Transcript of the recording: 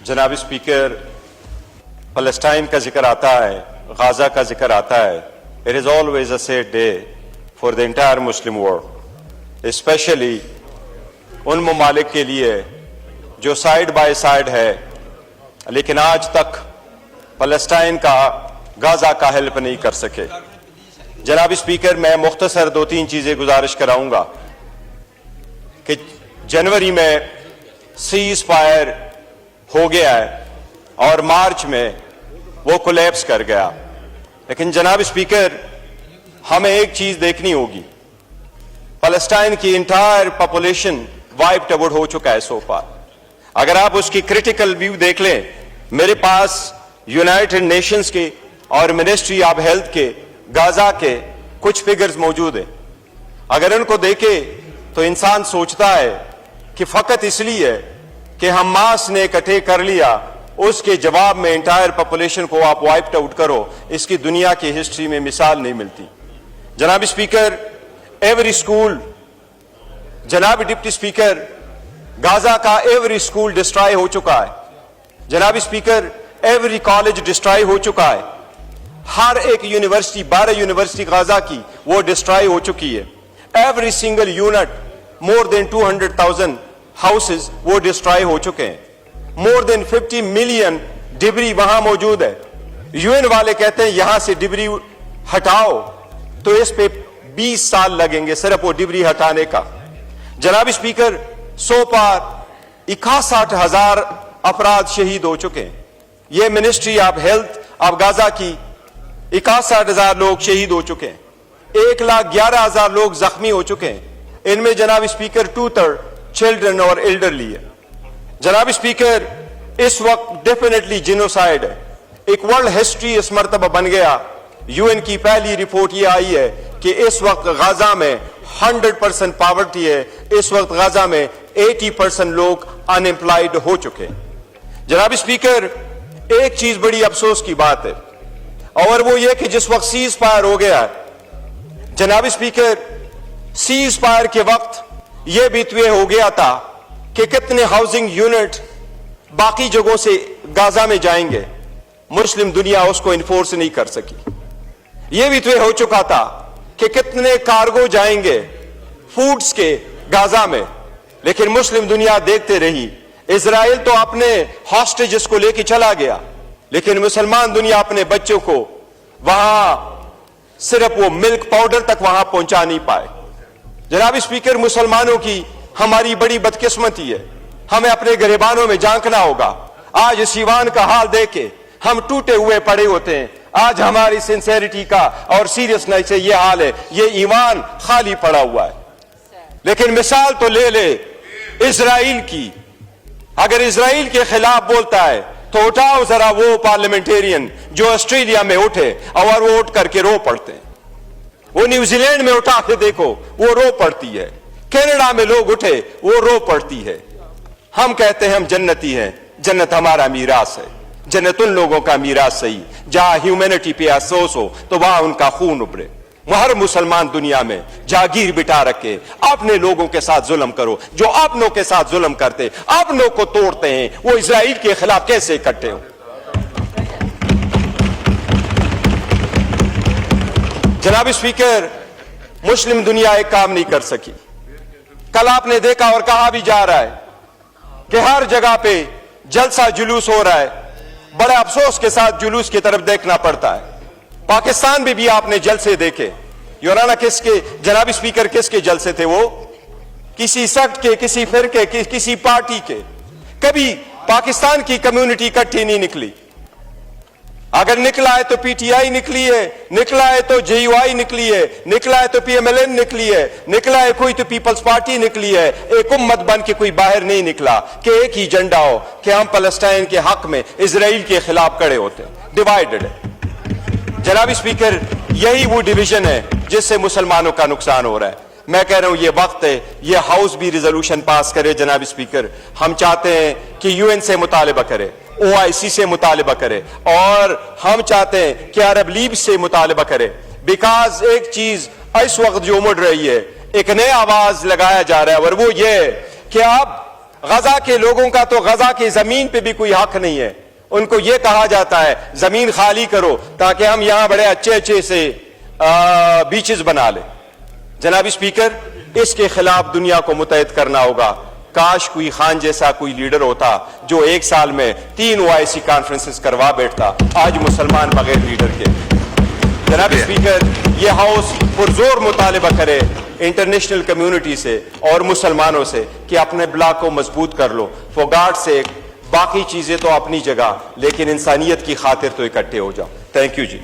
जनाब स्पीकर, फलस्तीन का जिक्र आता है, गाजा का जिक्र आता है. It is always a sad day for the entire Muslim world, especially उन ममालिक के लिए जो साइड बाय साइड है लेकिन आज तक फलस्तीन का गाजा का हेल्प नहीं कर सके. जनाब स्पीकर, मैं मुख्तसर 2-3 चीजें गुजारिश कराऊंगा कि जनवरी में सीज फायर हो गया है और मार्च में वो कोलैप्स कर गया. लेकिन जनाब स्पीकर, हमें एक चीज देखनी होगी, फलस्तीन की इंटायर पॉपुलेशन वाइप्ड आउट हो चुका है सो फार. अगर आप उसकी क्रिटिकल व्यू देख लें, मेरे पास यूनाइटेड नेशंस के और मिनिस्ट्री ऑफ हेल्थ के गाजा के कुछ फिगर्स मौजूद हैं. अगर उनको देखे तो इंसान सोचता है कि फकत इसलिए कि हम मास ने इकट्ठे कर लिया, उसके जवाब में इंटायर पॉपुलेशन को आप वाइप्ड आउट करो, इसकी दुनिया की हिस्ट्री में मिसाल नहीं मिलती. जनाब स्पीकर, एवरी स्कूल, जनाब डिप्टी स्पीकर, गाजा का एवरी स्कूल डिस्ट्रॉय हो चुका है. जनाब स्पीकर, एवरी कॉलेज डिस्ट्रॉय हो चुका है. हर एक यूनिवर्सिटी, 12 यूनिवर्सिटी गाजा की वो डिस्ट्रॉय हो चुकी है. Every single unit, more than 200,000 houses वो डिस्ट्रॉय हो चुके हैं. मोर देन 50 मिलियन डिबरी वहां मौजूद है. यूएन वाले कहते हैं यहां से डिबरी हटाओ तो इस पे 20 साल लगेंगे सिर्फ वो डिबरी हटाने का. जनाब स्पीकर, सो पार 61,000 अफराद शहीद हो चुके हैं. ये ministry of health of Gaza की 61,000 लोग शहीद हो चुके हैं. 1,11,000 लोग जख्मी हो चुके हैं. इनमें जनाब स्पीकर 2/3 चिल्ड्रन और एल्डरली है. जनाब स्पीकर, इस वक्त डेफिनेटली जिनोसाइड है. एक वर्ल्ड हिस्ट्री इस मर्तबा बन गया. यूएन की पहली रिपोर्ट ये आई है कि इस वक्त गाजा में 100% पॉवर्टी है. इस वक्त गाजा में 80% लोग अनएम्प्लॉयड हो चुके हैं. जनाब स्पीकर, एक चीज बड़ी अफसोस की बात है और वो ये कि जिस वक्त सीज फायर हो गया है, जनाब स्पीकर, सीज फायर के वक्त यह भी तय हो गया था कि कितने हाउसिंग यूनिट बाकी जगहों से गाजा में जाएंगे. मुस्लिम दुनिया उसको इन्फोर्स नहीं कर सकी. यह भी तय हो चुका था कि कितने कार्गो जाएंगे फूड्स के गाजा में, लेकिन मुस्लिम दुनिया देखते रही. इजराइल तो अपने हॉस्टेजेस को लेकर चला गया, लेकिन मुसलमान दुनिया अपने बच्चों को वहां सिर्फ वो मिल्क पाउडर तक वहां पहुंचा नहीं पाए. जनाब स्पीकर, मुसलमानों की हमारी बड़ी बदकिस्मती है. हमें अपने गिरबानों में झांकना होगा. आज इस ईवान का हाल देख के हम टूटे हुए पड़े होते हैं. आज हमारी सिंसेरिटी का और सीरियसनेस से यह हाल है. ये ईवान खाली पड़ा हुआ है. लेकिन मिसाल तो ले ले इजराइल की. अगर इजराइल के खिलाफ बोलता है तो उठाओ जरा वो पार्लियामेंटेरियन जो ऑस्ट्रेलिया में उठे और वो उठ करके रो पड़ते हैं. वो न्यूजीलैंड में उठा के देखो, वो रो पड़ती है. कनाडा में लोग उठे, वो रो पड़ती है. हम कहते हैं हम जन्नती हैं. जन्नत हमारा मीरास है. जन्नत उन लोगों का मीरास सही जहां ह्यूमैनिटी पे अफसोस हो तो वहां उनका खून उबरे. हर मुसलमान दुनिया में जागीर बिठा रखे अपने लोगों के साथ जुल्म करो. जो अपनों के साथ जुल्म करते, अपनों को तोड़ते हैं, वो इजराइल के खिलाफ कैसे इकट्ठे हो. जनाब स्पीकर, मुस्लिम दुनिया एक काम नहीं कर सकी. कल आपने देखा और कहा भी जा रहा है कि हर जगह पे जलसा जुलूस हो रहा है. बड़े अफसोस के साथ जुलूस की तरफ देखना पड़ता है. पाकिस्तान में भी आपने जलसे देखे. योराना किसके, जनाब स्पीकर, किसके जलसे थे? वो किसी सेक्ट के, किसी फिरके के, किसी पार्टी के. कभी पाकिस्तान की कम्युनिटी इकट्ठी नहीं निकली. अगर निकला है तो पीटीआई निकली है, निकला है तो जेयूआई निकली है, निकला है तो पीएमएलएन निकली है, निकला है कोई तो पीपल्स पार्टी निकली है. एक उम्मत बन के कोई बाहर नहीं निकला कि एक ही एजेंडा हो कि हम फलस्तीन के हक में इजराइल के खिलाफ खड़े होते. डिवाइडेड है. जनाब स्पीकर, यही वो डिवीजन है जिससे मुसलमानों का नुकसान हो रहा है. मैं कह रहा हूं ये वक्त है ये हाउस भी रिजोल्यूशन पास करे. जनाब स्पीकर, हम चाहते हैं कि यूएन से मुतालिबा करे, ओआईसी से मुतालिबा करे और हम चाहते हैं कि अरब लीग से मुतालिबा करे. बिकॉज एक चीज इस वक्त जो उमड़ रही है, एक नया आवाज लगाया जा रहा है और वो ये कि अब غزہ کے لوگوں کا تو غزہ کی زمین پہ بھی کوئی حق نہیں ہے. ان کو یہ کہا جاتا ہے زمین خالی کرو تاکہ ہم یہاں بڑے اچھے اچھے سے بیچز بنا لیں. جناب اسپیکر, اس کے خلاف دنیا کو متحد کرنا ہوگا. کاش کوئی خان جیسا کوئی لیڈر ہوتا جو 1 سال میں 3 OIC کانفرنسز کروا بیٹھتا. آج مسلمان بغیر لیڈر کے. جناب اسپیکر, یہ ہاؤس پرزور مطالبہ کرے انٹرنیشنل کمیونٹی سے اور مسلمانوں سے کہ اپنے بلاک کو مضبوط کر لو. فار گاڈ سیک, باقی چیزیں تو اپنی جگہ, لیکن انسانیت کی خاطر تو اکٹھے ہو جاؤ. Thank you G.